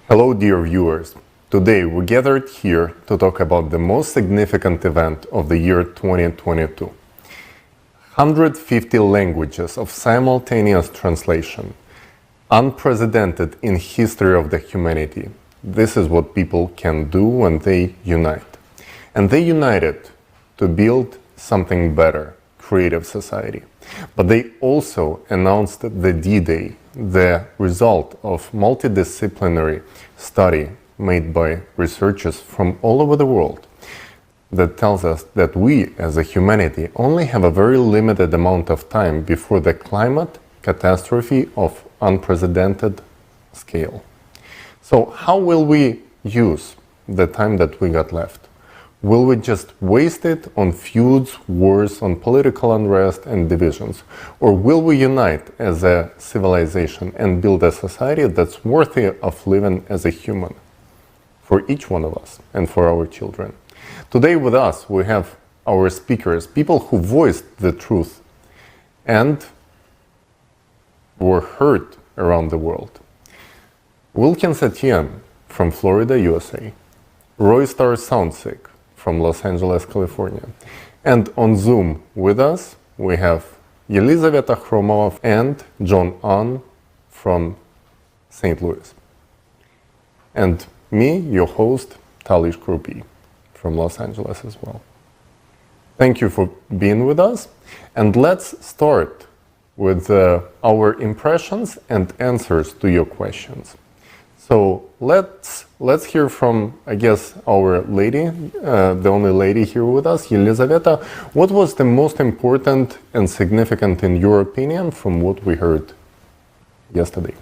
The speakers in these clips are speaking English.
Hello, dear viewers. Today we gathered here to talk about the most significant event of the year 2022. 150 languages of simultaneous translation, unprecedented in history of the humanity. This is what people can do when they unite. And they united to build something better, creative society. But they also announced the D-Day, the result of multidisciplinary study made by researchers from all over the world that tells us that we as a humanity only have a very limited amount of time before the climate catastrophe of unprecedented scale. So how will we use the time that we got left? Will we just waste it on feuds, wars, on political unrest and divisions? Or will we unite as a civilization and build a society that's worthy of living as a human for each one of us and for our children? Today with us we have our speakers, people who voiced the truth and were heard around the world. Wilkins Etienne from Florida, USA. Roy Star Soundsick from Los Angeles, California. And on Zoom with us, we have Yelizaveta Khromova and John An from St. Louis. And me, your host, Talish Krupi from Los Angeles as well. Thank you for being with us. And let's start with our impressions and answers to your questions. So let's hear from, I guess, our lady, the only lady here with us, Yelizaveta. What was the most important and significant, in your opinion, from what we heard yesterday?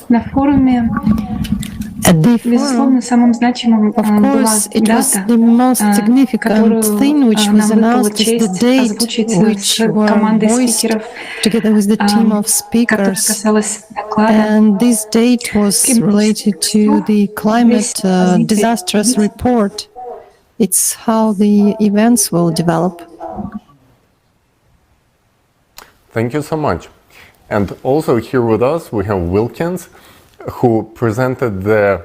На форуме, безусловно, самым значимым была дата, которую нам выпала честь озвучить с командой спикеров, которая касалась доклада. And this date was related to the climate disastrous report. It's how the events will develop. Thank you so much. And also here with us we have Wilkins, who presented the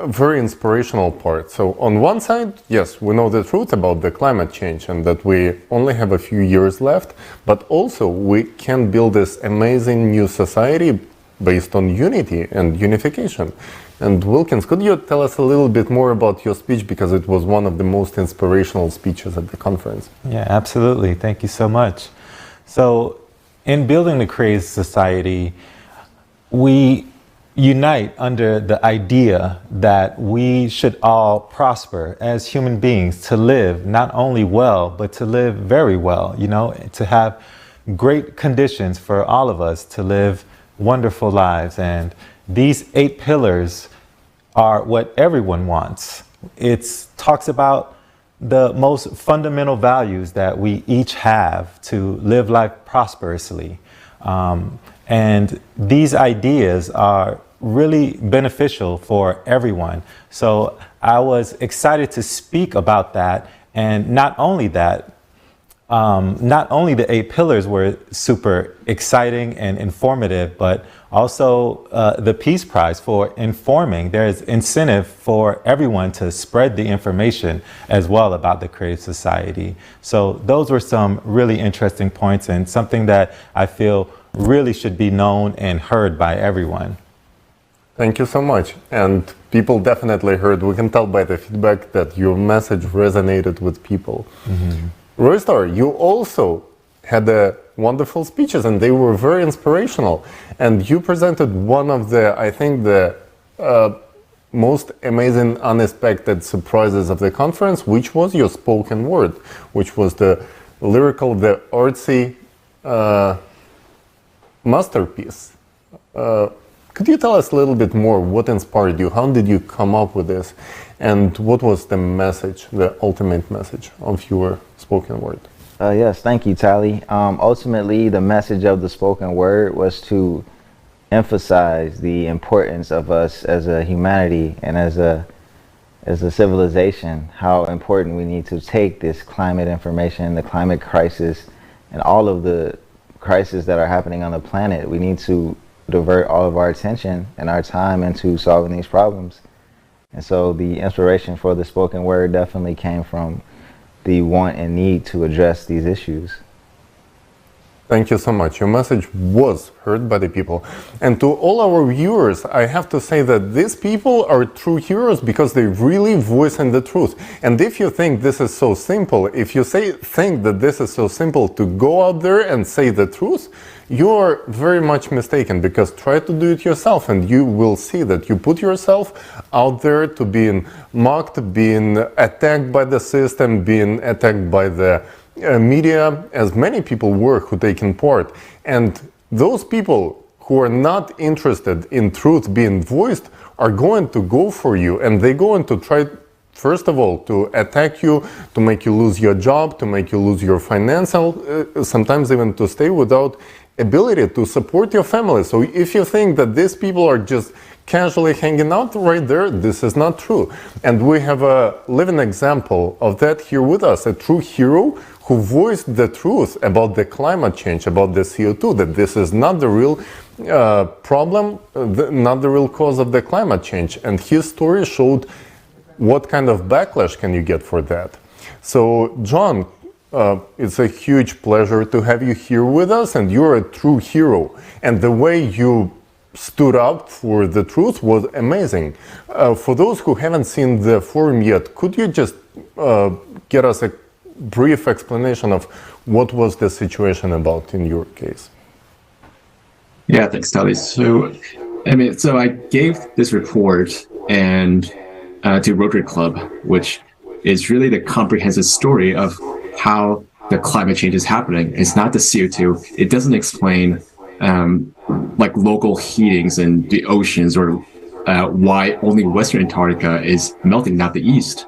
very inspirational part. So on one side, yes, we know the truth about the climate change and that we only have a few years left, but also we can build this amazing new society based on unity and unification. And Wilkins, could you tell us a little bit more about your speech, because it was one of the most inspirational speeches at the conference? Yeah, absolutely. Thank you so much. So in building the creative society, we unite under the idea that we should all prosper as human beings, to live not only well, but to live very well, to have great conditions for all of us to live wonderful lives. And these 8 pillars are what everyone wants. It talks about the most fundamental values that we each have to live life prosperously. And these ideas are really beneficial for everyone. So I was excited to speak about that. And not only that, not only the 8 pillars were super exciting and informative, but also the Peace Prize for informing. There's incentive for everyone to spread the information as well about the creative society. So those were some really interesting points and something that I feel really should be known and heard by everyone. Thank you so much. And people definitely heard, we can tell by the feedback that your message resonated with people. Mm-hmm. Roystar, you also had wonderful speeches and they were very inspirational. And you presented one of the, I think, the most amazing, unexpected surprises of the conference, which was your spoken word, which was the lyrical, the artsy masterpiece. Could you tell us a little bit more what inspired you? How did you come up with this? And what was the message, the ultimate message of your spoken word? Yes, thank you, Tali. Ultimately, the message of the spoken word was to emphasize the importance of us as a humanity and as as a civilization, how important we need to take this climate information, the climate crisis, and all of the crises that are happening on the planet. We need to divert all of our attention and our time into solving these problems. And so the inspiration for the spoken word definitely came from the want and need to address these issues. Thank you so much. Your message was heard by the people. And to all our viewers, I have to say that these people are true heroes because they really voicing the truth. And if you think this is so simple, if you think that this is so simple to go out there and say the truth, you are very much mistaken, because try to do it yourself and you will see that you put yourself out there to being mocked, being attacked by the system, being attacked by the media, as many people were who taken part. And those people who are not interested in truth being voiced are going to go for you, and they're going to try, first of all, to attack you, to make you lose your job, to make you lose your financial, sometimes even to stay without ability to support your family. So if you think that these people are just casually hanging out right there, this is not true. And we have a living example of that here with us, a true hero who voiced the truth about the climate change, about the CO2, that this is not the real problem, not the real cause of the climate change. And his story showed what kind of backlash can you get for that. So, John, it's a huge pleasure to have you here with us, and you're a true hero. And the way you stood up for the truth was amazing. For those who haven't seen the forum yet, could you just get us a brief explanation of what was the situation about in your case? Yeah, thanks, Tali. So I gave this report and to Rotary Club, which is really the comprehensive story of how the climate change is happening. It's not the CO2. It doesn't explain like local heatings in the oceans, or why only Western Antarctica is melting, not the East.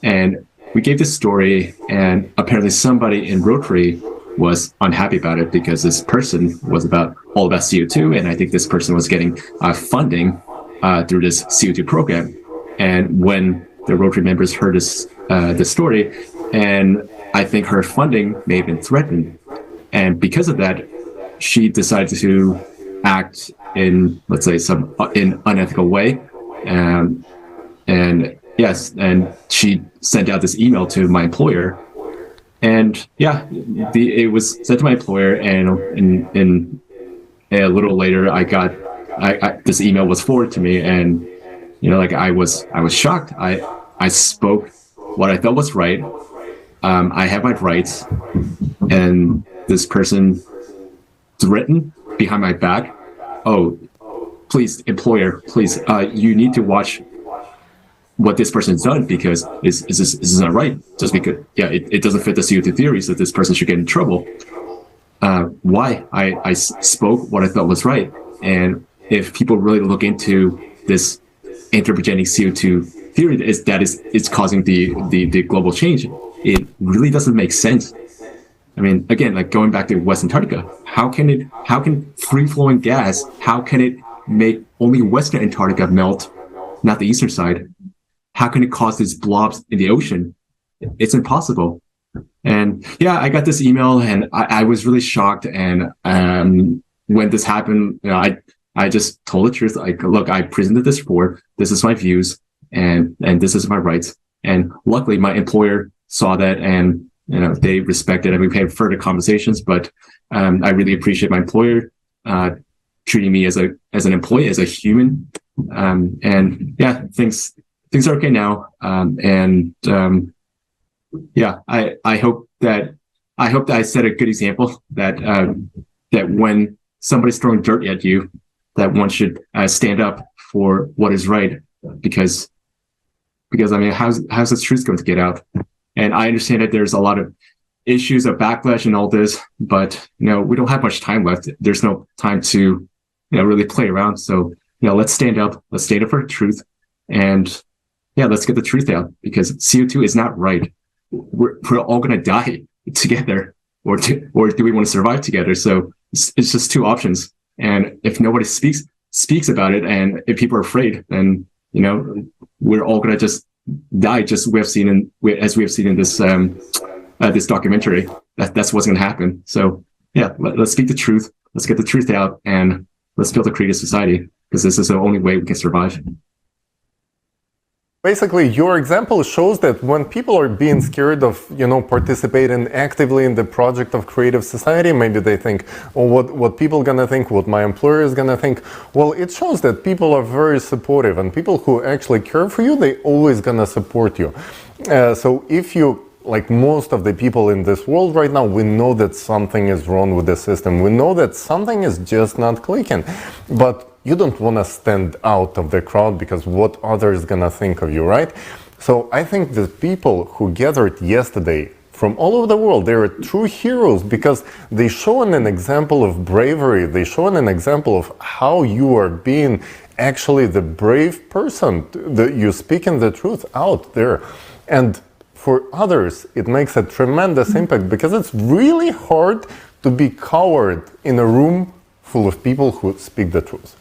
And we gave this story, and apparently somebody in Rotary was unhappy about it because this person was all about CO2, and I think this person was getting funding through this CO2 program. And when the Rotary members heard the story, and I think her funding may have been threatened, and because of that, she decided to act in, let's say, in unethical way, and she sent out this email to my employer, and it was sent to my employer, and a little later this email was forwarded to me, and I was shocked. I spoke what I thought was right. I have my rights, and this person threatened behind my back. Oh, please, employer, please, you need to watch what this person's done, because this is not right. Just because, it doesn't fit the CO2 theory, so this person should get in trouble. Why? I spoke what I thought was right. And if people really look into this anthropogenic CO2 theory, it's causing the global change, it really doesn't make sense. I mean, again, like going back to West Antarctica, how can free-flowing gas, how can it make only Western Antarctica melt, not the eastern side? How can it cause these blobs in the ocean? It's impossible. And I got this email, and I was really shocked. And when this happened, I just told the truth. Like, look, I presented this report. This is my views, and this is my rights. And luckily, my employer saw that, and they respected it. We've had further conversations, but I really appreciate my employer treating me as an employee, as a human. Things are okay now. I hope that I set a good example that when somebody's throwing dirt at you, that one should stand up for what is right, because I mean, how's this truth going to get out? And I understand that there's a lot of issues of backlash and all this, but we don't have much time left. There's no time to really play around. So let's stand up. Let's stand up for the truth, and let's get the truth out, because CO2 is not right. We're all going to die together, or do we want to survive together? So it's just two options. And if nobody speaks about it, and if people are afraid, then we're all going to just just as we have seen in this this documentary. That's what's going to happen. So yeah, let's speak the truth. Let's get the truth out, and let's build a creative society, because this is the only way we can survive. Basically, your example shows that when people are being scared of, participating actively in the project of creative society, maybe they think, oh, what people gonna think, what my employer is gonna think. Well, it shows that people are very supportive, and people who actually care for you, they always gonna support you. So if you, like most of the people in this world right now, we know that something is wrong with the system. We know that something is just not clicking. But you don't want to stand out of the crowd because what others gonna think of you, right? So I think the people who gathered yesterday from all over the world, they are true heroes because they show an example of bravery. They show an example of how you are being actually the brave person. You're speaking the truth out there. And for others, it makes a tremendous impact because it's really hard to be coward in a room full of people who speak the truth.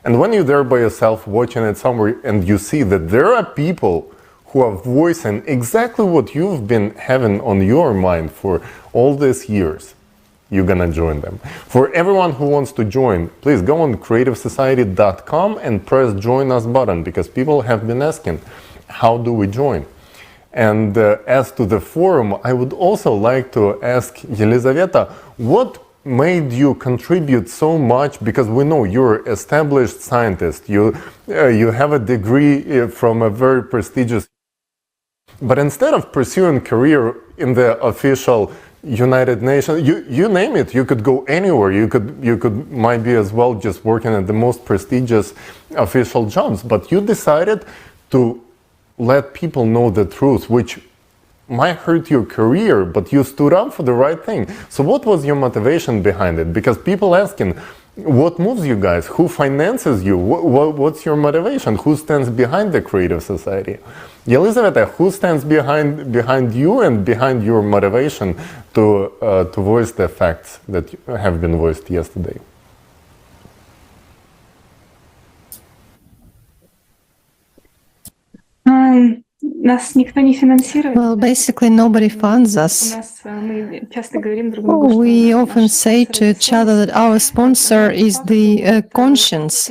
And when you're there by yourself watching it somewhere and you see that there are people who are voicing exactly what you've been having on your mind for all these years, you're gonna join them. For everyone who wants to join, please go on creativesociety.com and press join us button, because people have been asking, how do we join? And as to the forum, I would also like to ask Yelizaveta, what made you contribute so much? Because we know you're an established scientist, you have a degree from a very prestigious, but instead of pursuing career in the official United Nations, you name it, you could go anywhere. You could might be as well just working at the most prestigious official jobs, but you decided to let people know the truth, which might hurt your career, but you stood up for the right thing. So what was your motivation behind it? Because people asking, what moves you guys? Who finances you? What's your motivation? Who stands behind the Creative Society? Yelizaveta, who stands behind you and behind your motivation to voice the facts that have been voiced yesterday? Well, basically nobody funds us. We often say to each other that our sponsor is the conscience,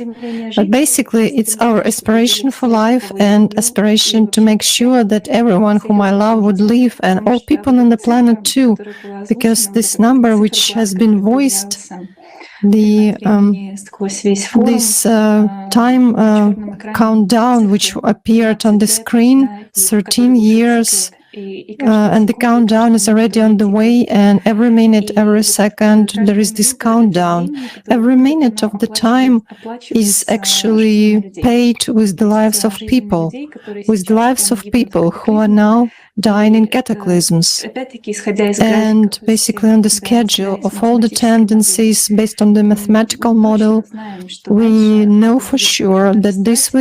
but basically it's our aspiration for life and aspiration to make sure that everyone whom I love would live, and all people on the planet too, because this number which has been voiced, this time countdown which appeared on the screen, 13 years, and the countdown is already on the way, and every minute, every second, there is this countdown. Every minute of the time is actually paid with the lives of people, who are now dying in cataclysms. And basically on the schedule of all the tendencies based on the mathematical model, we know for sure that this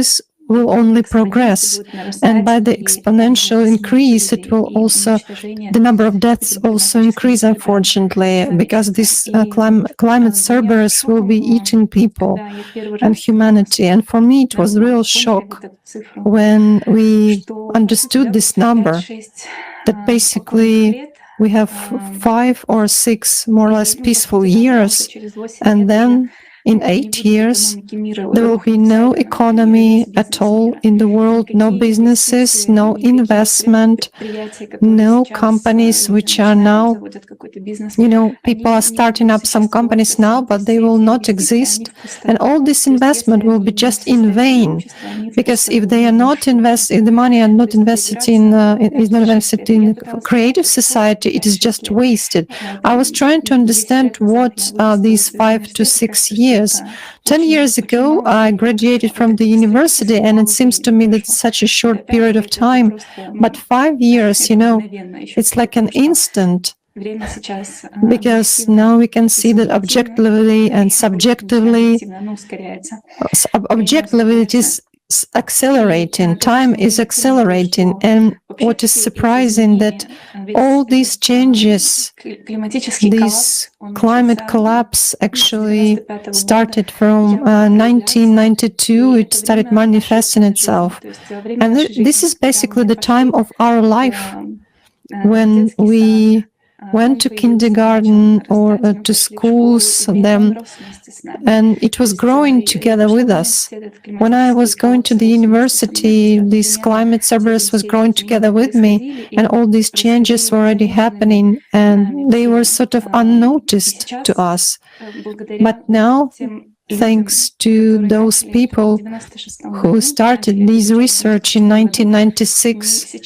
will only progress, and by the exponential increase it will also, the number of deaths also increase, unfortunately, because this climate Cerberus will be eating people and humanity. And for me it was a real shock when we understood this number, that basically we have 5 or 6 more or less peaceful years, and then in 8 years, there will be no economy at all in the world, no businesses, no investment, no companies which are now, people are starting up some companies now, but they will not exist. And all this investment will be just in vain, because if they are not if the money are not invested in creative society, it is just wasted. I was trying to understand what are these 5 to 6 years. 10 years ago, I graduated from the university, and it seems to me that it's such a short period of time. But 5 years, it's like an instant. Because now we can see that objectively and subjectively, objectively it is accelerating. Time is accelerating. And what is surprising that all these changes, this climate collapse actually started from 1992. It started manifesting itself. And this is basically the time of our life when we went to kindergarten or to schools, and it was growing together with us. When I was going to the university, this climate Cerberus was growing together with me, and all these changes were already happening, and they were sort of unnoticed to us. But now, thanks to those people who started this research in 1996,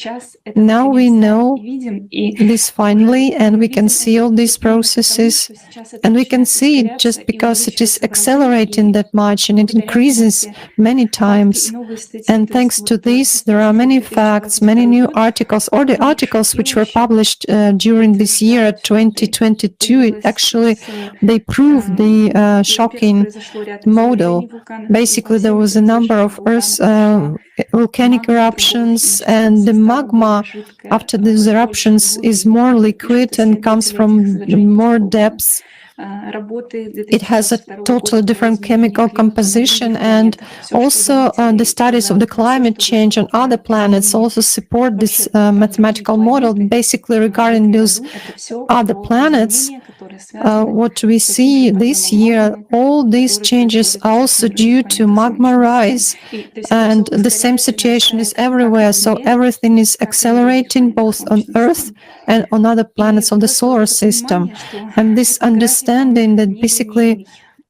now we know this finally, and we can see all these processes, and we can see it just because it is accelerating that much, and it increases many times. And thanks to this, there are many facts, many new articles, or the articles which were published during this year, 2022, actually, they prove the shocking model. Basically, there was a number of Earth's volcanic eruptions, and the magma after these eruptions is more liquid and comes from more depths. It has a totally different chemical composition, and also the studies of the climate change on other planets also support this mathematical model. Basically, regarding those other planets, what we see this year, all these changes are also due to magma rise, and the same situation is everywhere. So everything is accelerating both on Earth and on other planets of the solar system. And this understanding that basically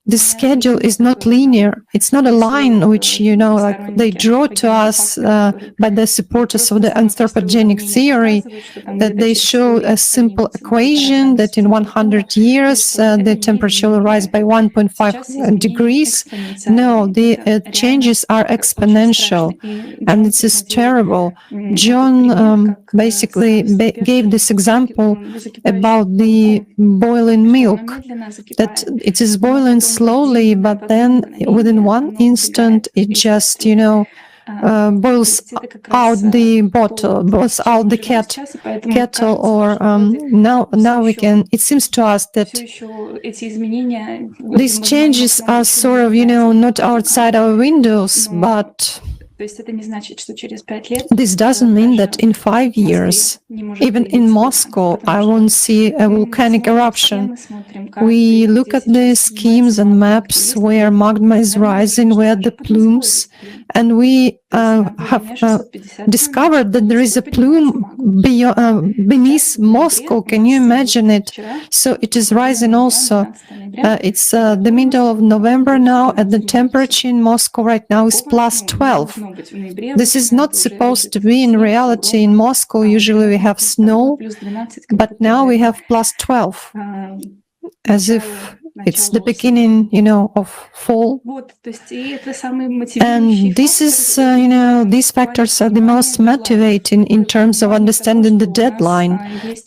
the schedule is not linear. It's not a line which, like they draw to us by the supporters of the anthropogenic theory, that they show a simple equation that in 100 years the temperature will rise by 1.5 degrees. No, the changes are exponential, and this is terrible. John basically gave this example about the boiling milk, that it is boiling slowly, but then within one instant it just boils out the bottle, boils out the kettle, or now we can, it seems to us that these changes are sort of not outside our windows, but this doesn't mean that in 5 years, even in Moscow, I won't see a volcanic eruption. We look at the schemes and maps where magma is rising, where the plumes, and we have discovered that there is a plume beneath Moscow. Can you imagine it? So it is rising also. It's the middle of November now, and the temperature in Moscow right now is plus 12. This is not supposed to be in reality. In Moscow, usually we have snow, but now we have plus 12, as if it's the beginning, of fall. And this is, these factors are the most motivating in terms of understanding the deadline,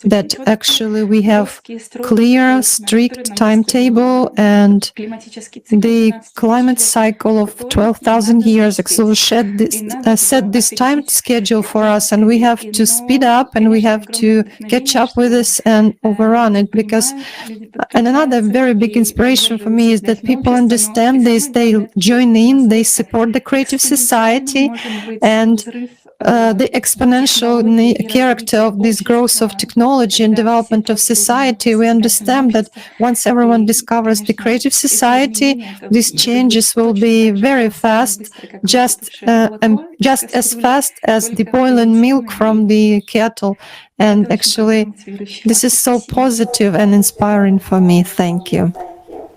that actually we have clear, strict timetable, and the climate cycle of 12,000 years actually set this time schedule for us, and we have to speed up, and we have to catch up with this and overrun it, because, and another very big inspiration for me is that people understand this, they join in, they support the creative society, and the exponential character of this growth of technology and development of society. We understand that once everyone discovers the creative society, these changes will be very fast, just as fast as the boiling milk from the kettle. And actually, this is so positive and inspiring for me. Thank you.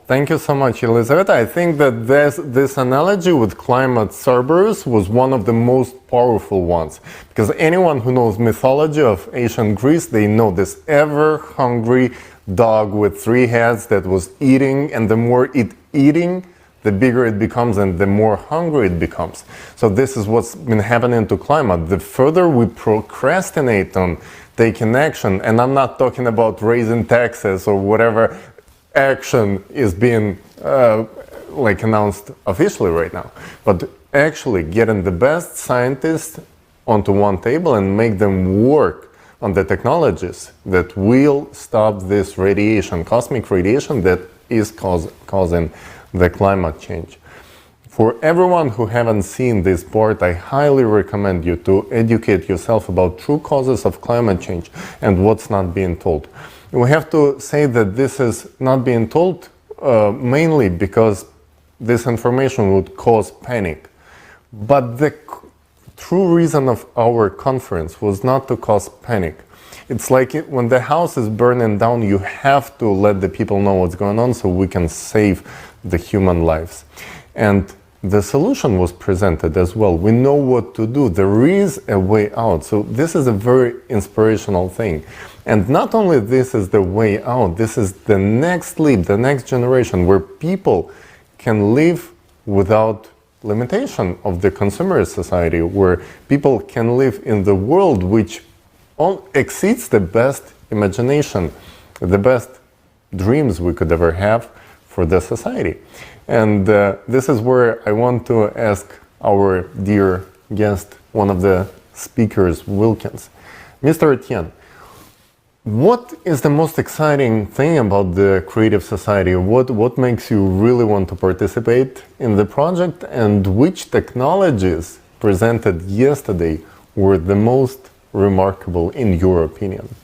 Thank you so much, Elizaveta. I think that this analogy with climate Cerberus was one of the most powerful ones, because anyone who knows mythology of ancient Greece, they know this ever-hungry dog with 3 heads that was eating, and the more it eating, the bigger it becomes and the more hungry it becomes. So this is what's been happening to climate. The further we procrastinate on taking action, and I'm not talking about raising taxes or whatever action is being announced officially right now, but actually getting the best scientists onto one table and make them work on the technologies that will stop this radiation, cosmic radiation that is causing the climate change. For everyone who haven't seen this board, I highly recommend you to educate yourself about true causes of climate change and what's not being told. We have to say that this is not being told mainly because this information would cause panic. But the true reason of our conference was not to cause panic. It's like when the house is burning down, you have to let the people know what's going on so we can save the human lives. And the solution was presented as well. We know what to do. There is a way out. So this is a very inspirational thing. And not only this is the way out, this is the next leap, the next generation where people can live without limitation of the consumerist society, where people can live in the world which exceeds the best imagination, the best dreams we could ever have for the society. And this is where I want to ask our dear guest, one of the speakers, Wilkins. Mr. Etienne, what is the most exciting thing about the Creative Society? What makes you really want to participate in the project, and which technologies presented yesterday were the most remarkable in your opinion?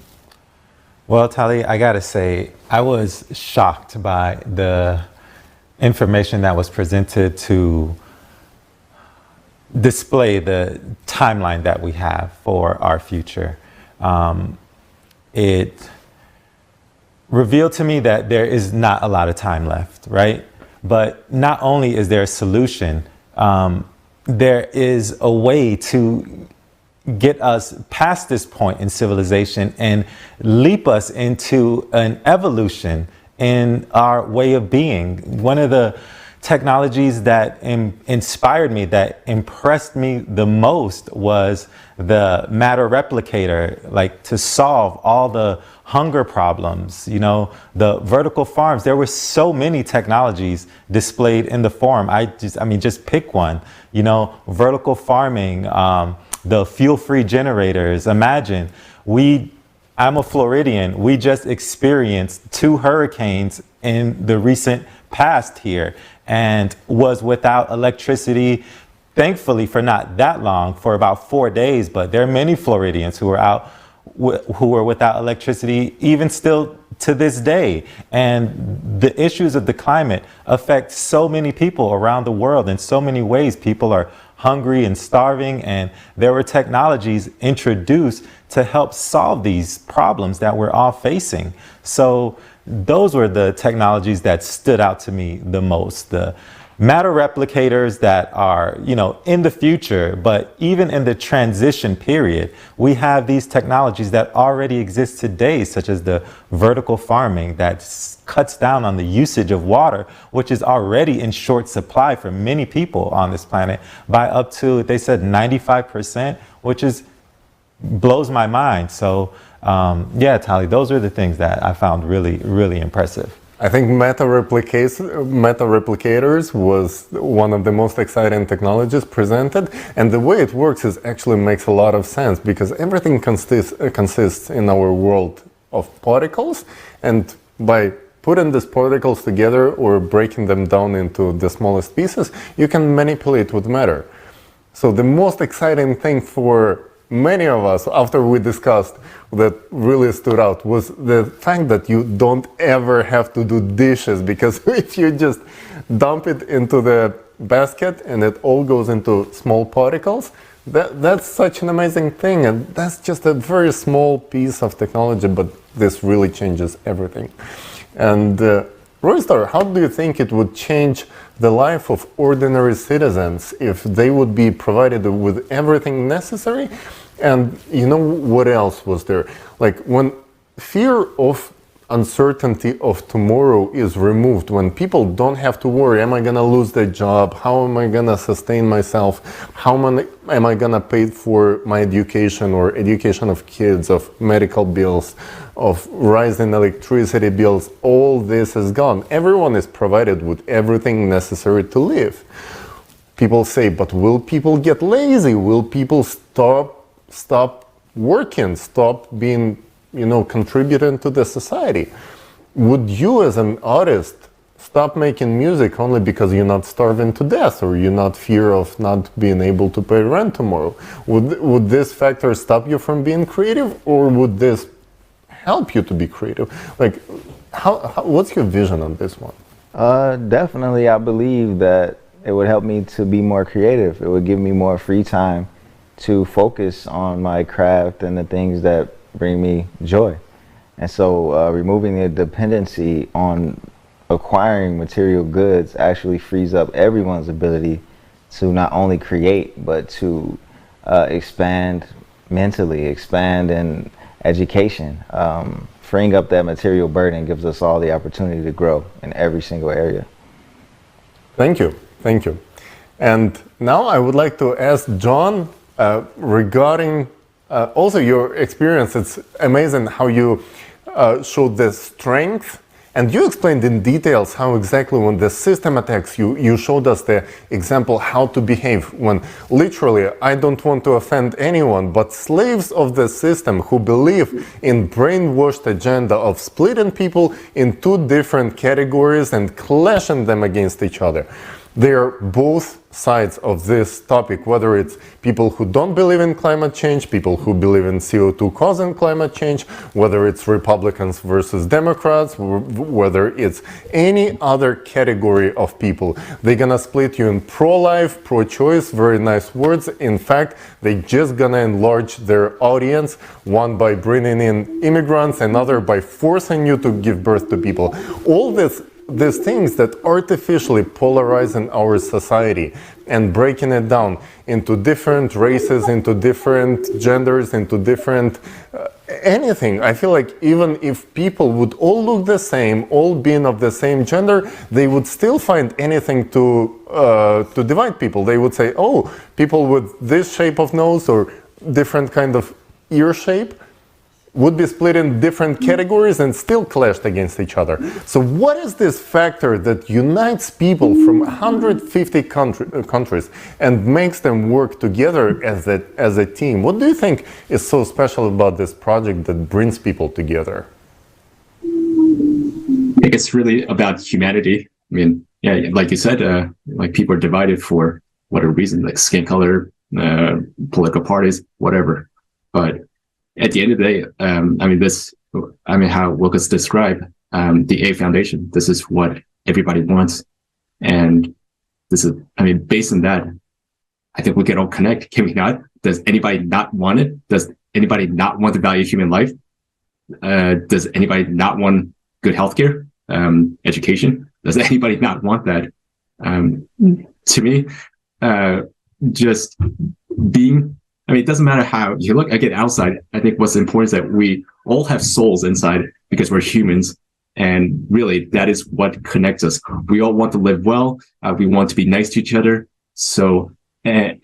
Well, Tali, I gotta say, I was shocked by the information that was presented to display the timeline that we have for our future. It revealed to me that there is not a lot of time left, right? But not only is there a solution, there is a way to get us past this point in civilization and leap us into an evolution in our way of being. One of the technologies that inspired me, that impressed me the most, was the matter replicator, like to solve all the hunger problems, you know, the vertical farms. There were so many technologies displayed in the forum. Just pick one, you know, vertical farming, the fuel-free generators. Imagine, I'm a Floridian. We just experienced 2 hurricanes in the recent past here and was without electricity, thankfully for not that long, for about 4 days. But there are many Floridians who were without electricity even still to this day. And the issues of the climate affect so many people around the world in so many ways. People are hungry and starving, and there were technologies introduced to help solve these problems that we're all facing. So those were the technologies that stood out to me the most. The matter replicators that are, you know, in the future, but even in the transition period, we have these technologies that already exist today, such as the vertical farming that cuts down on the usage of water, which is already in short supply for many people on this planet by up to, they said, 95%, which blows my mind. So yeah, Tali, those are the things that I found really, really impressive. I think meta replicators was one of the most exciting technologies presented, and the way it works actually makes a lot of sense, because everything consists in our world of particles, and by putting these particles together or breaking them down into the smallest pieces, you can manipulate with matter. So the most exciting thing for many of us, after we discussed, that really stood out was the fact that you don't ever have to do dishes, because if you just dump it into the basket and it all goes into small particles, that's such an amazing thing. And that's just a very small piece of technology, but this really changes everything. And Roystar, how do you think it would change the life of ordinary citizens if they would be provided with everything necessary? And you know what else was there? Like, when fear of uncertainty of tomorrow is removed, when people don't have to worry, am I gonna lose the job? How am I gonna sustain myself? How am I gonna pay for my education or education of kids, of medical bills, of rising electricity bills? All this is gone. Everyone is provided with everything necessary to live. people say, but will people get lazy? Will people stop working, stop being, contributing to the society? Would you as an artist stop making music only because you're not starving to death, or you're not fear of not being able to pay rent tomorrow? Would this factor stop you from being creative, or would this help you to be creative? Like, what's your vision on this one? Definitely, I believe that it would help me to be more creative. It would give me more free time to focus on my craft and the things that bring me joy. And so removing the dependency on acquiring material goods actually frees up everyone's ability to not only create, but to expand mentally, expand in education. Freeing up that material burden gives us all the opportunity to grow in every single area. Thank you. Thank you. And now I would like to ask John regarding also your experience. It's amazing how you showed the strength, and you explained in details how exactly when the system attacks you, you showed us the example how to behave when literally, I don't want to offend anyone, but slaves of the system who believe in brainwashed agenda of splitting people in two different categories and clashing them against each other. They are both sides of this topic, whether it's people who don't believe in climate change, people who believe in CO2 causing climate change, whether it's Republicans versus Democrats, whether it's any other category of people. They're gonna split you in pro-life, pro-choice, very nice words. In fact, they're just gonna enlarge their audience, one by bringing in immigrants, another by forcing you to give birth to people. All these things that artificially polarize in our society and breaking it down into different races, into different genders, into different anything. I feel like even if people would all look the same, all being of the same gender, they would still find anything to divide people. They would say, oh, people with this shape of nose or different kind of ear shape would be split in different categories and still clashed against each other. So what is this factor that unites people from 150 countries and makes them work together as a team? What do you think is so special about this project that brings people together? I think it's really about humanity. I mean, yeah, like you said, like people are divided for whatever reason, like skin color, political parties, whatever. But at the end of the day, how Wilkes described the A Foundation, this is what everybody wants. And this is, based on that, I think we can all connect. Can we not? Does anybody not want it? Does anybody not want the value of human life? Does anybody not want good healthcare, education? Does anybody not want that? To me, just being, it doesn't matter how you look, again, outside. I think what's important is that we all have souls inside because we're humans. And really, that is what connects us. We all want to live well. We want to be nice to each other. So, and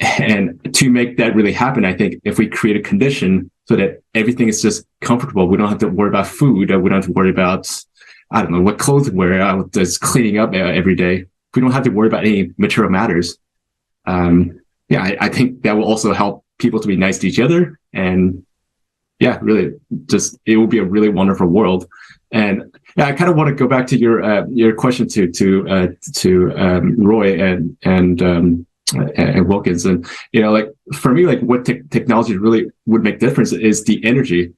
to make that really happen, I think if we create a condition so that everything is just comfortable, we don't have to worry about food. We don't have to worry about, what clothes to wear, just cleaning up every day. We don't have to worry about any material matters. I think that will also help people to be nice to each other, and really, just it will be a really wonderful world. And I kind of want to go back to your question to Roy and Wilkins, and like for me, like what technology really would make difference is the energy.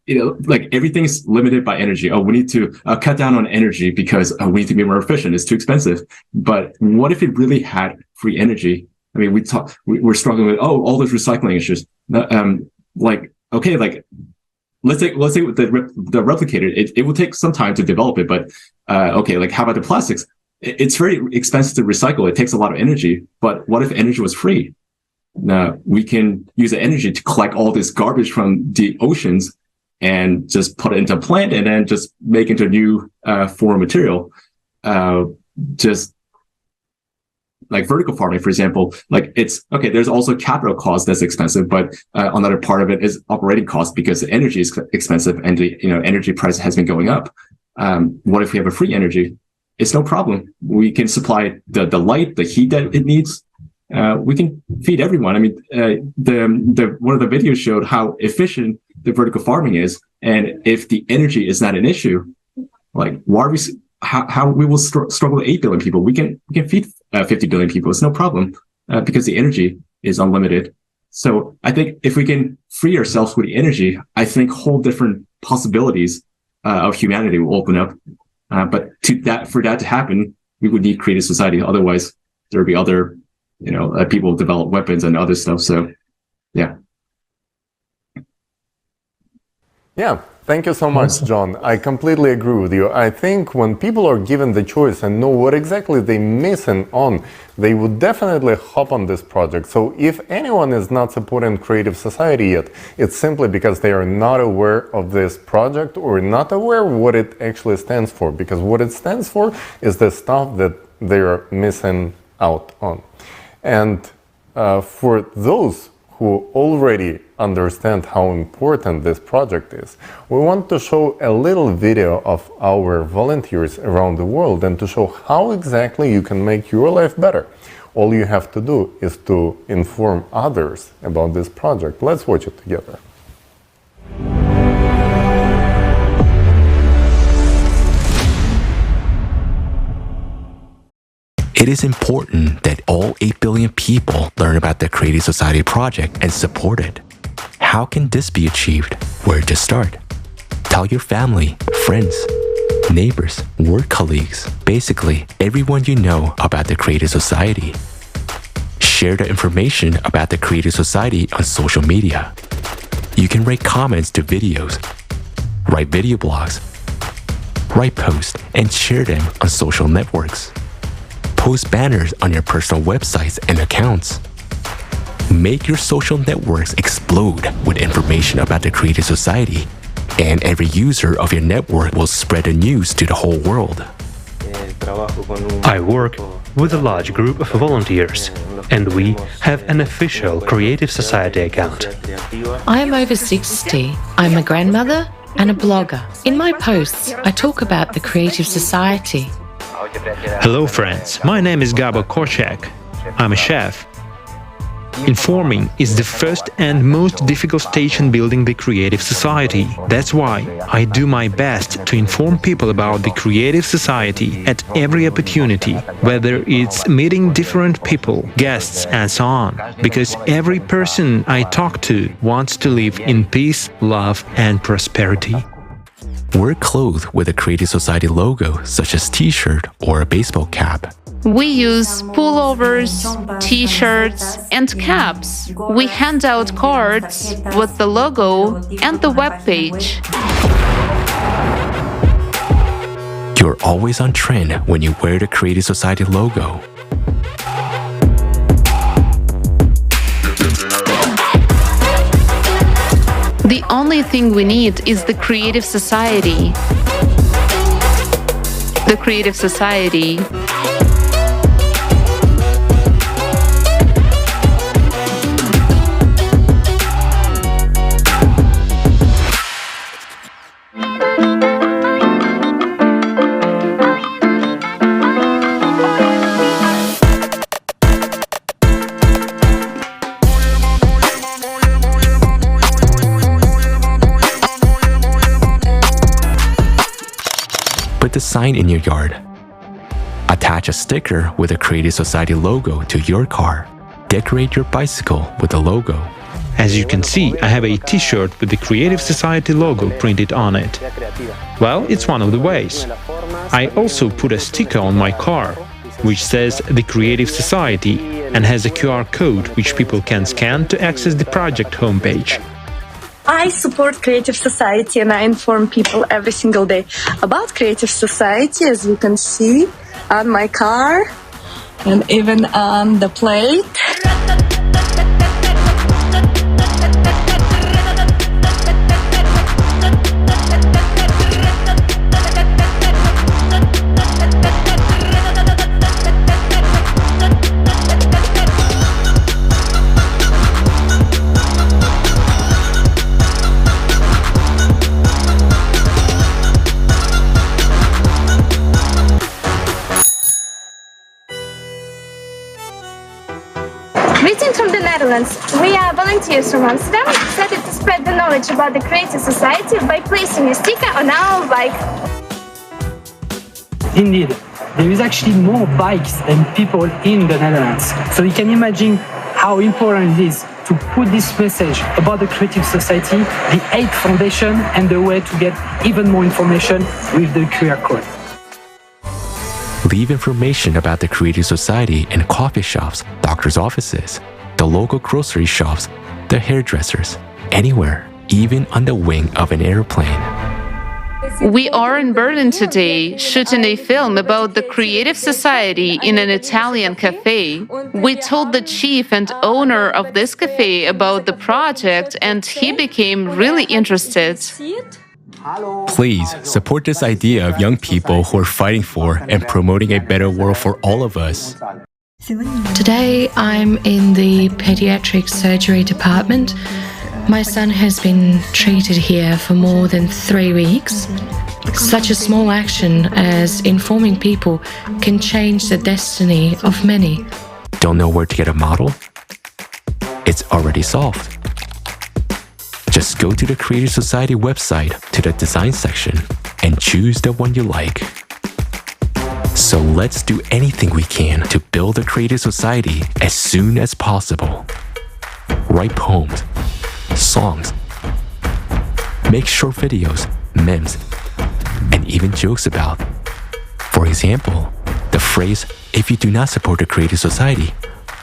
Like everything's limited by energy. Oh, we need to cut down on energy because we need to be more efficient. It's too expensive. But what if it really had free energy? We're struggling with all those recycling issues. Let's say with the replicator, it will take some time to develop it, but how about the plastics? It's very expensive to recycle. It takes a lot of energy, but what if energy was free? Now we can use the energy to collect all this garbage from the oceans and just put it into a plant and then just make into a new form of material. Just like vertical farming, for example, like it's okay. There's also capital cost that's expensive, but another part of it is operating cost because the energy is expensive and the energy price has been going up. What if we have a free energy? it's no problem. We can supply the light, the heat that it needs. We can feed everyone. I mean, the one of the videos showed how efficient the vertical farming is, and if the energy is not an issue, like why are we? How we will struggle with 8 billion people? We can feed 50 billion people. It's no problem because the energy is unlimited. So I think if we can free ourselves with the energy, I think whole different possibilities of humanity will open up. But for that to happen, we would need creative society. Otherwise, there would be other, people develop weapons and other stuff. So, yeah. Yeah, thank you so much, John. I completely agree with you. I think when people are given the choice and know what exactly they're missing on, they would definitely hop on this project. So if anyone is not supporting creative society yet, it's simply because they are not aware of this project or not aware what it actually stands for, because what it stands for is the stuff that they are missing out on. And for those who already understand how important this project is, we want to show a little video of our volunteers around the world and to show how exactly you can make your life better. All you have to do is to inform others about this project. Let's watch it together. It is important that all 8 billion people learn about the Creative Society project and support it. How can this be achieved? Where to start? Tell your family, friends, neighbors, work colleagues, basically everyone you know about the Creative Society. Share the information about the Creative Society on social media. You can write comments to videos, write video blogs, write posts, and share them on social networks. Post banners on your personal websites and accounts. Make your social networks explode with information about the Creative Society, and every user of your network will spread the news to the whole world. I work with a large group of volunteers, and we have an official Creative Society account. I am over 60. I'm a grandmother and a blogger. In my posts, I talk about the Creative Society. Hello friends, my name is Gabo Korchak. I'm a chef. Informing is the first and most difficult stage in building the Creative Society. That's why I do my best to inform people about the Creative Society at every opportunity, whether it's meeting different people, guests, and so on. Because every person I talk to wants to live in peace, love, and prosperity. Wear clothes with a Creative Society logo, such as t-shirt or a baseball cap. We use pullovers, t-shirts, and caps. We hand out cards with the logo and the webpage. You're always on trend when you wear the Creative Society logo. The only thing we need is the Creative Society. The Creative Society. Put the sign in your yard. Attach a sticker with a Creative Society logo to your car. Decorate your bicycle with the logo. As you can see, I have a t-shirt with the Creative Society logo printed on it. Well, it's one of the ways. I also put a sticker on my car, which says the Creative Society and has a QR code which people can scan to access the project homepage. I support Creative Society and I inform people every single day about Creative Society, as you can see on my car and even on the plate. Netherlands. We are volunteers from Amsterdam, decided to spread the knowledge about the Creative Society by placing a sticker on our bike. Indeed, there is actually more bikes than people in the Netherlands. So you can imagine how important it is to put this message about the Creative Society, the 8th Foundation, and the way to get even more information with the QR code. Leave information about the Creative Society in coffee shops, doctor's offices, the local grocery shops, the hairdressers, anywhere, even on the wing of an airplane. We are in Berlin today, shooting a film about the Creative Society in an Italian cafe. We told the chief and owner of this cafe about the project, and he became really interested. Please support this idea of young people who are fighting for and promoting a better world for all of us. Today I'm in the pediatric surgery department. My son has been treated here for more than 3 weeks. Such a small action as informing people can change the destiny of many. Don't know where to get a model? It's already solved. Just go to the Creative Society website to the design section and choose the one you like. So let's do anything we can to build a Creative Society as soon as possible. Write poems, songs, make short videos, memes, and even jokes about. For example, the phrase, "If you do not support the Creative Society,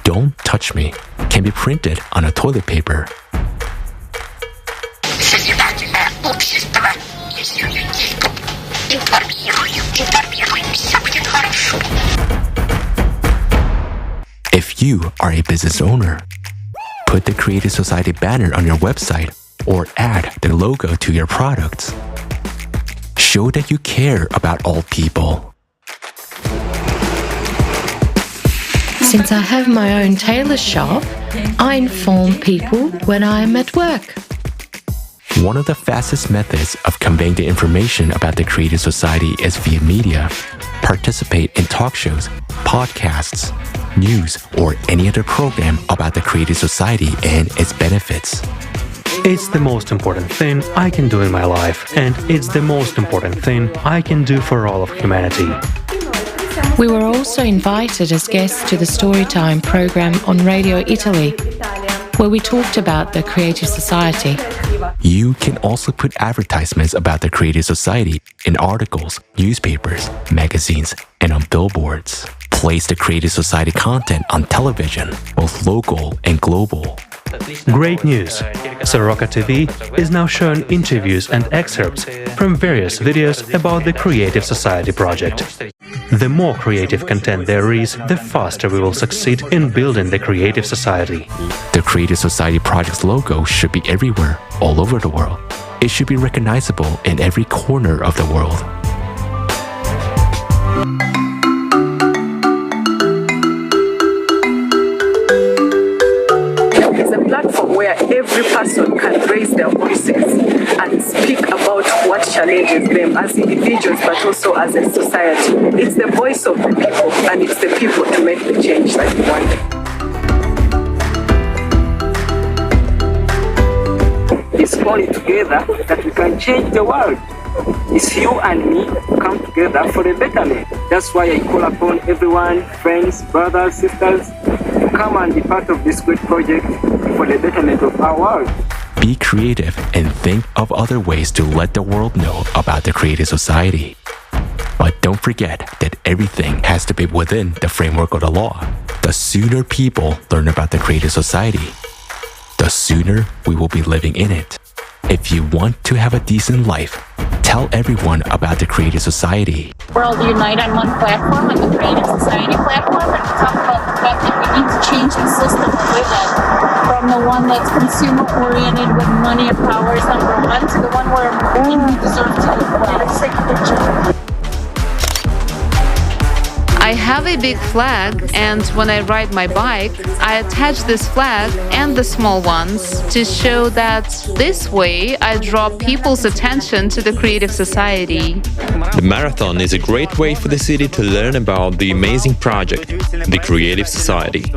don't touch me," can be printed on a toilet paper. If you are a business owner, put the Creative Society banner on your website or add the logo to your products. Show that you care about all people. Since I have my own tailor shop, I inform people when I'm at work. One of the fastest methods of conveying the information about the Creative Society is via media. Participate in talk shows, podcasts, news, or any other program about the Creative Society and its benefits. It's the most important thing I can do in my life, and it's the most important thing I can do for all of humanity. We were also invited as guests to the Storytime program on Radio Italy, where we talked about the Creative Society. You can also put advertisements about the Creative Society in articles, newspapers, magazines, and on billboards. Place the Creative Society content on television, both local and global. Great news! Soroka TV is now showing interviews and excerpts from various videos about the Creative Society project. The more creative content there is, the faster we will succeed in building the Creative Society. The Creative Society project's logo should be everywhere, all over the world. It should be recognizable in every corner of the world. It's a platform where every person can raise their voices and speak about what challenges them as individuals but also as a society. It's the voice of the people, and it's the people to make the change that we want. It's only together that we can change the world. It's you and me who come together for a better life. That's why I call upon everyone, friends, brothers, sisters, to come and be part of this great project for the betterment of our world. Be creative and think of other ways to let the world know about the Creative Society. But don't forget that everything has to be within the framework of the law. The sooner people learn about the Creative Society, the sooner we will be living in it. If you want to have a decent life, tell everyone about the Creative Society. We're all unite on one platform, on the Creative Society platform, and we talk about the fact that we need to change the system we live in from the one that's consumer-oriented with money and power is number one to the one where we deserve to live well. I have a big flag, and when I ride my bike, I attach this flag and the small ones to show that this way I draw people's attention to the Creative Society. The marathon is a great way for the city to learn about the amazing project, the Creative Society.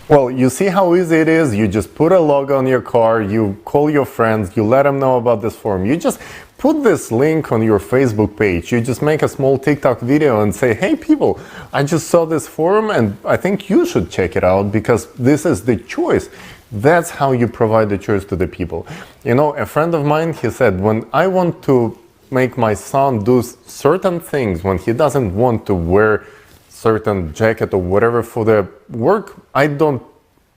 Well, you see how easy it is? You just put a logo on your car, you call your friends, you let them know about this forum. You just put this link on your Facebook page. You just make a small TikTok video and say, hey people, I just saw this forum and I think you should check it out because this is the choice. That's how you provide the choice to the people. You know, a friend of mine, he said, when I want to make my son do certain things, when he doesn't want to wear certain jacket or whatever for the work, I don't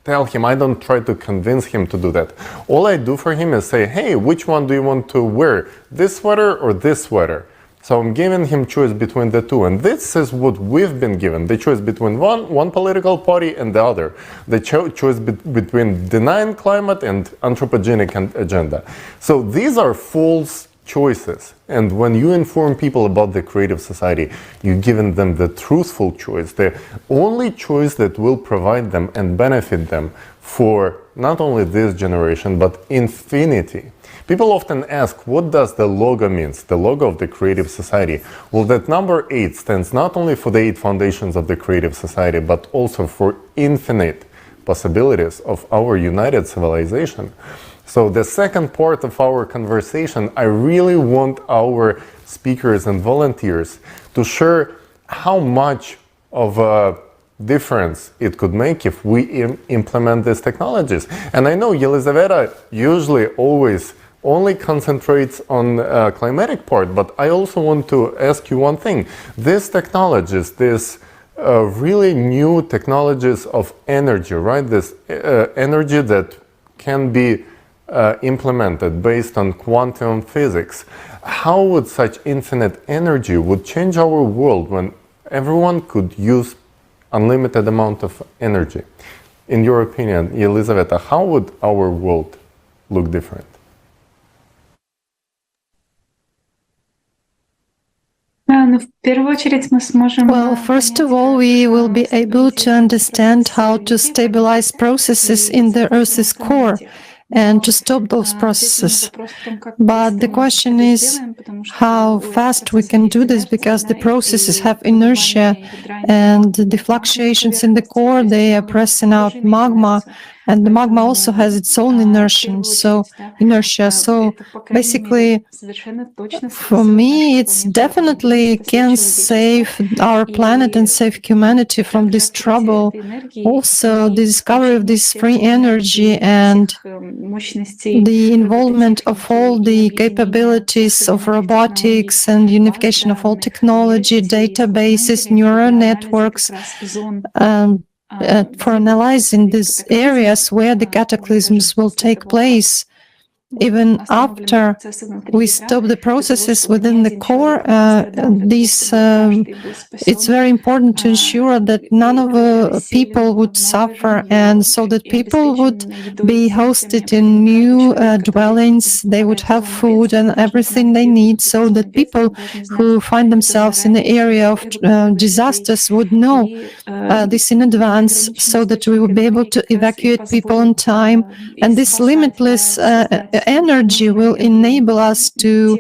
tell him, I don't try to convince him to do that. All I do for him is say, hey, which one do you want to wear? This sweater or this sweater? So I'm giving him choice between the two. And this is what we've been given, the choice between one political party and the other. The choice between denying climate and anthropogenic agenda. So these are false choices. And when you inform people about the creative society, you're giving them the truthful choice, the only choice that will provide them and benefit them for not only this generation, but infinity. People often ask, what does the logo means, the logo of the creative society? Well, that number 8 stands not only for the 8 foundations of the creative society, but also for infinite possibilities of our united civilization. So the second part of our conversation, I really want our speakers and volunteers to share how much of a difference it could make if we implement these technologies. And I know Yelizaveta usually always only concentrates on climatic part, but I also want to ask you one thing. These technologies, these really new technologies of energy, right? This energy that can be implemented based on quantum physics. How would such infinite energy would change our world when everyone could use unlimited amount of energy? In your opinion, Elizaveta, how would our world look different? Well, first of all, we will be able to understand how to stabilize processes in the Earth's core and to stop those processes. But the question is how fast we can do this, because the processes have inertia and the fluctuations in the core, they are pressing out magma, and the magma also has its own inertia. So basically, for me, it's definitely can save our planet and save humanity from this trouble. Also, the discovery of this free energy and the involvement of all the capabilities of robotics and unification of all technology, databases, neural networks, for analyzing these areas where the cataclysms will take place. Even after we stop the processes within the core, it's very important to ensure that none of the people would suffer, and so that people would be hosted in new dwellings, they would have food and everything they need, so that people who find themselves in the area of disasters would know this in advance, so that we would be able to evacuate people on time. And this limitless energy will enable us to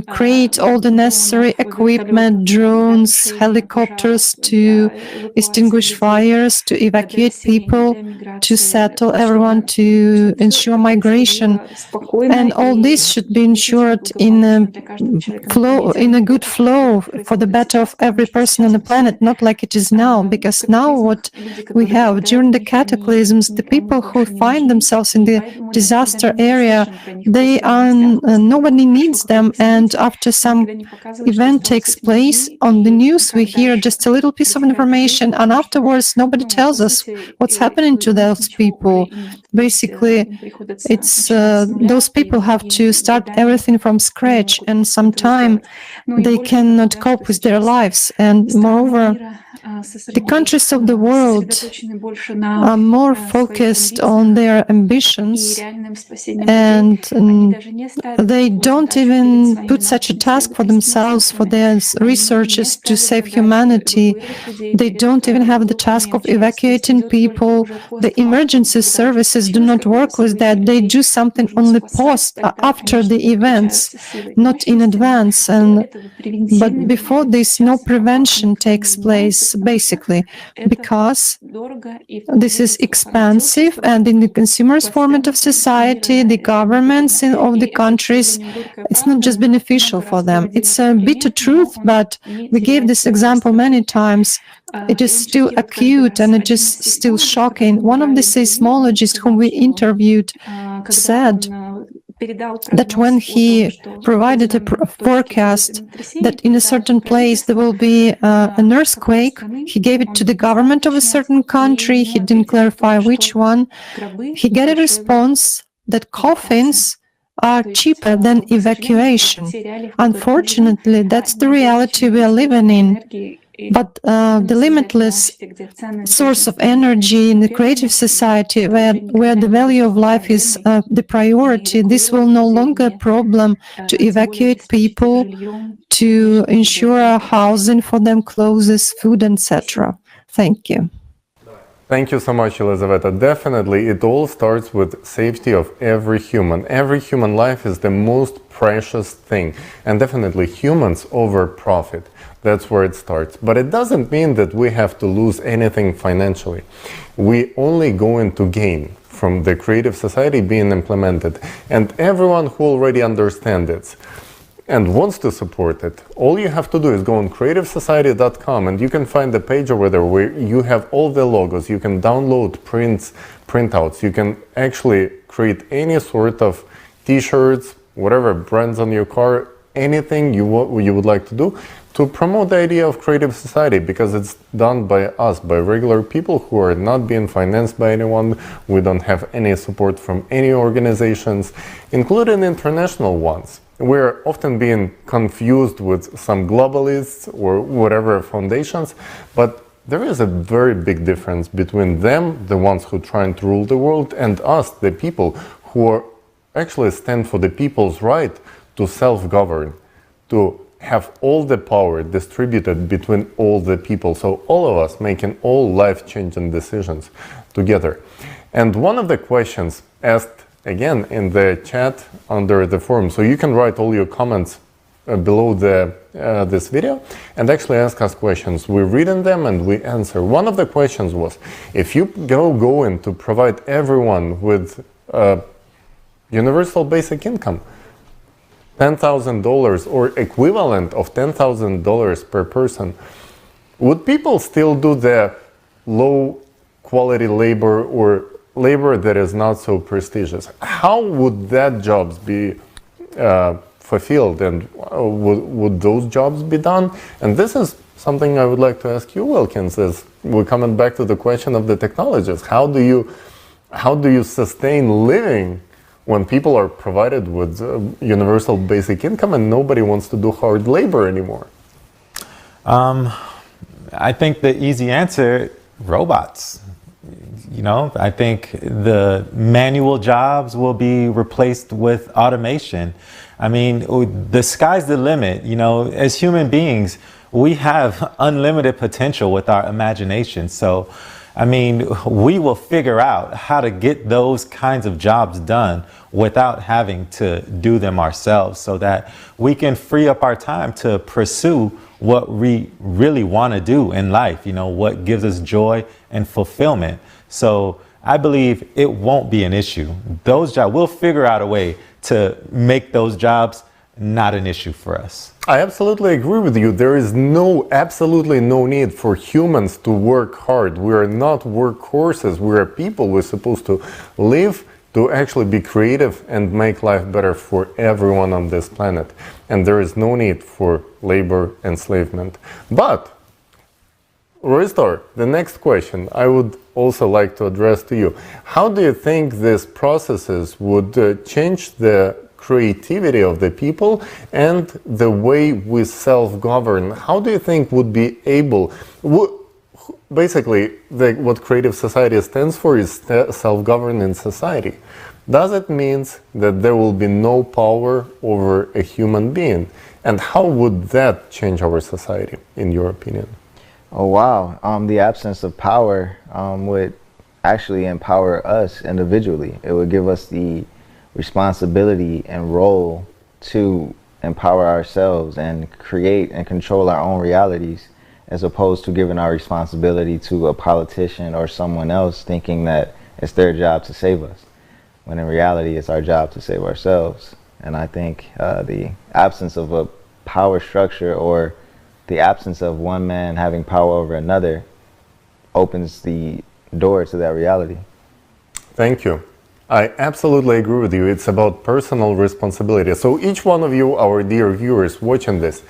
create all the necessary equipment, drones, helicopters to extinguish fires, to evacuate people, to settle everyone, to ensure migration. And all this should be ensured in a good flow for the better of every person on the planet, not like it is now, because now what we have during the cataclysms, the people who find themselves in the disaster area, they are nobody needs them, and after some event takes place on the news, we hear just a little piece of information, and afterwards nobody tells us what's happening to those people. Basically, it's those people have to start everything from scratch, and sometimes they cannot cope with their lives. And moreover, the countries of the world are more focused on their ambitions, and they don't even put such a task for themselves, for their researchers to save humanity. They don't even have the task of evacuating people. The emergency services do not work with that. They do something only after the events, not in advance. But before this, no prevention takes place, basically, because this is expensive, and in the consumers' format of society, the governments of the countries, it's not just beneficial for them. It's a bitter truth, but we gave this example many times. It is still acute, and it is still shocking. One of the seismologists whom we interviewed said that when he provided a forecast that in a certain place there will be an earthquake, he gave it to the government of a certain country, he didn't clarify which one, he got a response that coffins are cheaper than evacuation. Unfortunately, that's the reality we are living in. But the limitless source of energy in the creative society, where the value of life is the priority, this will no longer a problem to evacuate people, to ensure housing for them, clothes, food, etc. Thank you. Thank you so much, Elizaveta. Definitely, it all starts with safety of every human. Every human life is the most precious thing, and definitely humans over profit. That's where it starts. But it doesn't mean that we have to lose anything financially. We only going to gain from the creative society being implemented. And everyone who already understands it and wants to support it, all you have to do is go on creativesociety.com, and you can find the page over there where you have all the logos. You can download printouts. You can actually create any sort of t-shirts, whatever brands on your car, anything you would like to do to promote the idea of creative society, because it's done by us, by regular people who are not being financed by anyone. We don't have any support from any organizations, including international ones. We're often being confused with some globalists or whatever foundations, but there is a very big difference between them, the ones who try to rule the world, and us, the people who actually stand for the people's right to self-govern, to have all the power distributed between all the people. So all of us making all life-changing decisions together. And one of the questions asked again in the chat under the forum, so you can write all your comments below this video and actually ask us questions. We're reading them and we answer. One of the questions was, if you go in to provide everyone with universal basic income, $10,000 or equivalent of $10,000 per person, would people still do the low quality labor or labor that is not so prestigious? How would that jobs be fulfilled, and would those jobs be done? And this is something I would like to ask you, Wilkins, as we're coming back to the question of the technologies. How do you sustain living when people are provided with universal basic income and nobody wants to do hard labor anymore? I think the easy answer, robots. I think the manual jobs will be replaced with automation. I mean, the sky's the limit. As human beings, we have unlimited potential with our imagination. So, I mean, we will figure out how to get those kinds of jobs done without having to do them ourselves, so that we can free up our time to pursue what we really want to do in life, what gives us joy and fulfillment. So I believe it won't be an issue. Those jobs, we'll figure out a way to make those jobs not an issue for us. I absolutely agree with you. There is absolutely no need for humans to work hard. We are not workhorses. We are people. We're supposed to live, to actually be creative and make life better for everyone on this planet. And there is no need for labor enslavement. But, Ristor, the next question I would also like to address to you. How do you think these processes would change the creativity of the people and the way we self-govern? How do you think would be able... Basically, what creative society stands for is self-governing society. Does it mean that there will be no power over a human being? And how would that change our society, in your opinion? Oh, wow. The absence of power would actually empower us individually. It would give us the responsibility and role to empower ourselves and create and control our own realities, as opposed to giving our responsibility to a politician or someone else thinking that it's their job to save us, when in reality it's our job to save ourselves. And I think the absence of a power structure, or the absence of one man having power over another, opens the door to that reality. Thank you. I absolutely agree with you. It's about personal responsibility. So each one of you, our dear viewers watching this,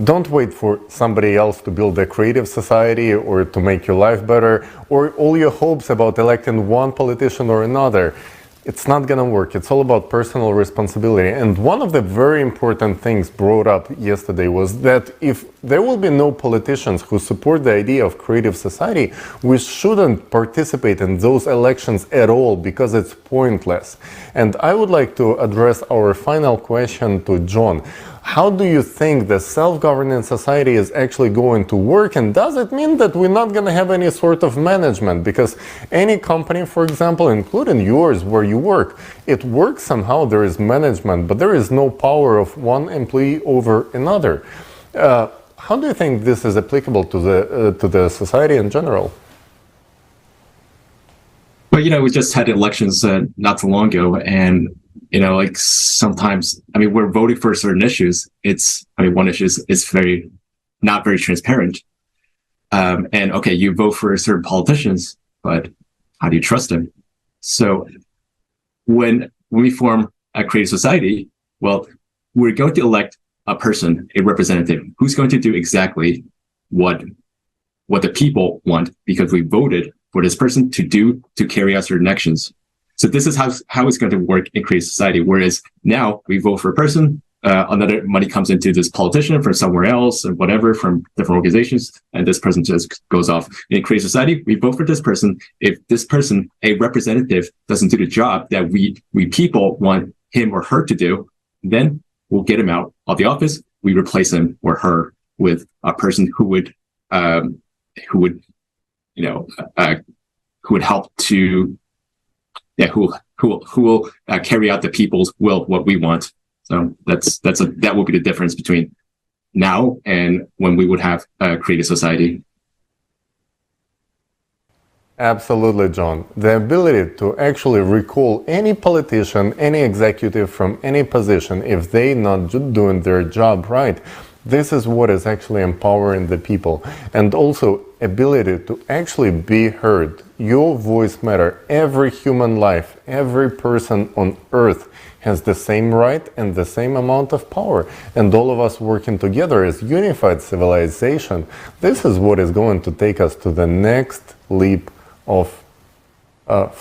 don't wait for somebody else to build a creative society or to make your life better, or all your hopes about electing one politician or another. It's not gonna work. It's all about personal responsibility. And one of the very important things brought up yesterday was that if there will be no politicians who support the idea of creative society, we shouldn't participate in those elections at all, because it's pointless. And I would like to address our final question to John. How do you think the self-governing society is actually going to work? And does it mean that we're not going to have any sort of management? Because any company, for example, including yours where you work, it works somehow, there is management, but there is no power of one employee over another. How do you think this is applicable to the society in general? Well, we just had elections not too long ago, and sometimes, we're voting for certain issues. One issue is not very transparent. And okay, you vote for certain politicians, but how do you trust them? So when we form a creative society, well, we're going to elect a person, a representative, who's going to do exactly what the people want, because we voted for this person to carry out certain actions. So this is how it's going to work in creative society. Whereas now we vote for a person, another money comes into this politician from somewhere else or whatever, from different organizations, and this person just goes off. In creative society, we vote for this person. If this person, a representative, doesn't do the job that we people want him or her to do, then we'll get him out of the office. We replace him or her with a person who would help to. Yeah, who will carry out the people's will, what we want. So that will be the difference between now and when we would have a creative society. Absolutely, John. The ability to actually recall any politician, any executive from any position, if they not doing their job right, this is what is actually empowering the people. And also ability to actually be heard. Your voice matters. Every human life, every person on earth has the same right and the same amount of power. And all of us working together as unified civilization, this is what is going to take us to the next leap of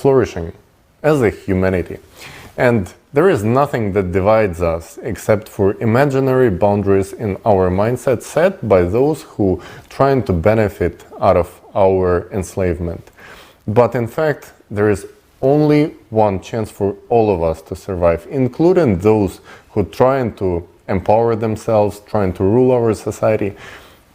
flourishing as a humanity. And there is nothing that divides us except for imaginary boundaries in our mindset set by those who trying to benefit out of our enslavement. But in fact, there is only one chance for all of us to survive, including those who trying to empower themselves, trying to rule our society.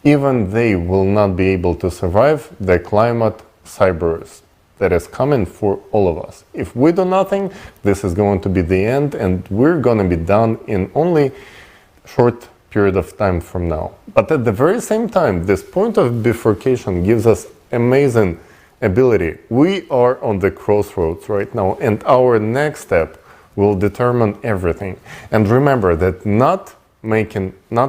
Even they will not be able to survive the climate cyberus that is coming for all of us. If we do nothing, this is going to be the end, and we're going to be done in only short period of time from now. But at the very same time, this point of bifurcation gives us amazing ability. We are on the crossroads right now, and our next step will determine everything. And remember that not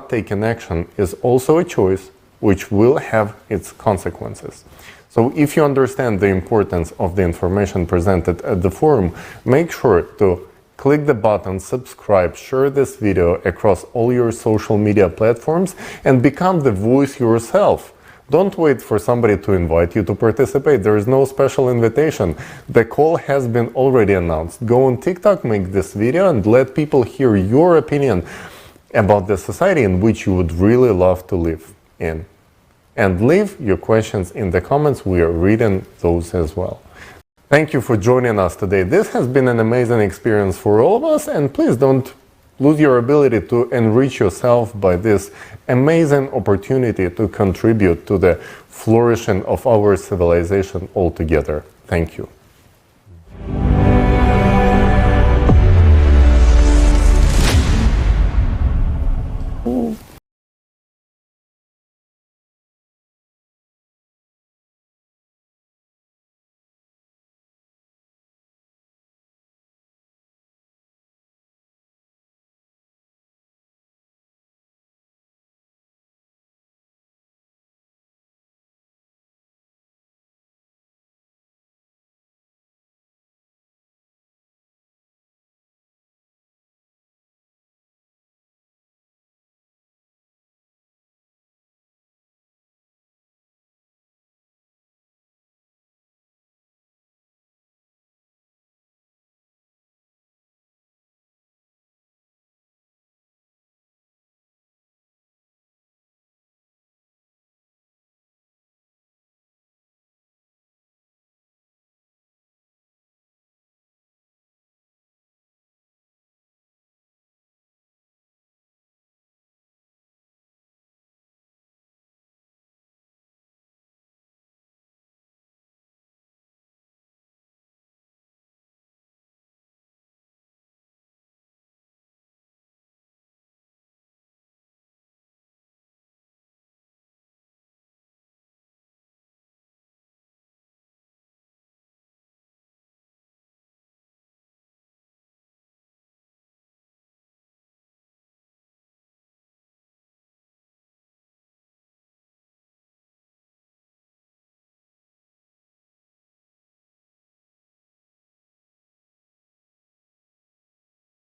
taking action is also a choice which will have its consequences. So if you understand the importance of the information presented at the forum, make sure to click the button, subscribe, share this video across all your social media platforms, and become the voice yourself. Don't wait for somebody to invite you to participate. There is no special invitation. The call has been already announced. Go on TikTok, make this video, and let people hear your opinion about the society in which you would really love to live in. And leave your questions in the comments. We are reading those as well. Thank you for joining us today. This has been an amazing experience for all of us, and please don't lose your ability to enrich yourself by this amazing opportunity to contribute to the flourishing of our civilization altogether. Thank you.